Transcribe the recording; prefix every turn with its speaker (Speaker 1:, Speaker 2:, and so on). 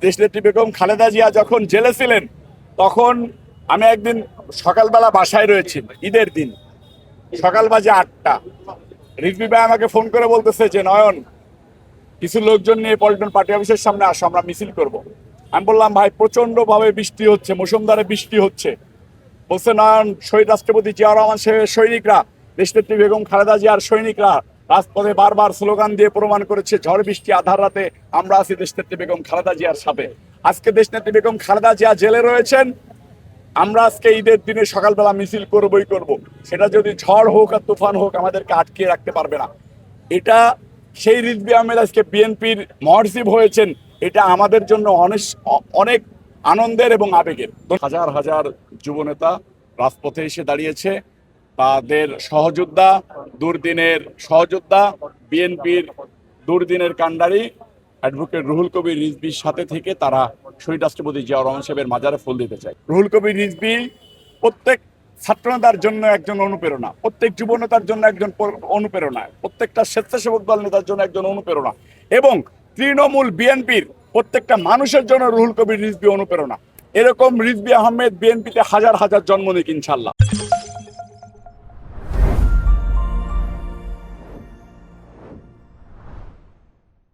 Speaker 1: দেশনেত্রী বেগম খালেদা জিয়া যখন জেলে ছিলেন তখন আমি একদিন সকালবেলা বাসায় রয়েছি, ঈদের দিন সকাল বাজে 8টা। রিজভী ভাই আমাকে ফোন করে বলতেছে যে নয়ন, কিছু লোকজন নিয়ে পল্টন পার্টি অফিসের সামনে আসো, আমরা মিছিল করব। আমি বললাম ভাই প্রচন্ড ভাবে বৃষ্টি হচ্ছে, মুষলধারে বৃষ্টি হচ্ছে। বলছে নয়ন, শহীদ রাষ্ট্রপতি জিয়াউর রহমান সাহেবের সৈনিকরা, দেশনেত্রী বেগম খালেদা জিয়ার সৈনিকরা রাজপথে বারবার স্লোগান দিয়ে প্রমাণ করেছে ঝড় বৃষ্টি আধার রাতে আমরা আছি দেশনেত্রী বেগম খালেদা জিয়ার সাথে। আজকে দেশনেত্রী বেগম খালেদা জিয়া জেলে রয়েছেন, আমরা আজকে ঈদের দিনে সকালবেলা মিছিল করবই করব। সেটা যদি ঝড় হোক আর তুফান হোক আমাদেরকে আটকে রাখতে পারবে না। এটা সেই রিজভী আহমেদ আজকে বিএনপির মহাসচিব হয়েছেন, এটা আমাদের জন্য অনেক অনেক আনন্দের এবং আবেগের। হাজার হাজার যুবনেতা রাজপথে এসে দাঁড়িয়েছে, তাদের সহযোদ্ধা, দুর্দিনের সহযোদ্ধা, বিএনপির দুর্দিনের কাণ্ডারি অ্যাডভোকেট রুহুল কবির রিজভীর সাথে থেকে তারা শহীদ রাষ্ট্রপতি জিয়াউর রহমান সাহেবের মাজারে ফুল দিতে চায়। রুহুল কবির রিজভী প্রত্যেক ছাত্রনেতার জন্য একজন অনুপ্রেরণা, প্রত্যেক যুবনেতার জন্য একজন অনুপ্রেরণা, প্রত্যেকটা স্বেচ্ছাসেবক দল নেতার জন্য একজন অনুপ্রেরণা, এবং তৃণমূল বিএনপির প্রত্যেকটা মানুষের জন্য রুহুল কবির রিজভী অনুপ্রেরণা। এরকম রিজভী আহমেদ বিএনপিতে হাজার হাজার জন্ম নিক ইনশাল্লাহ।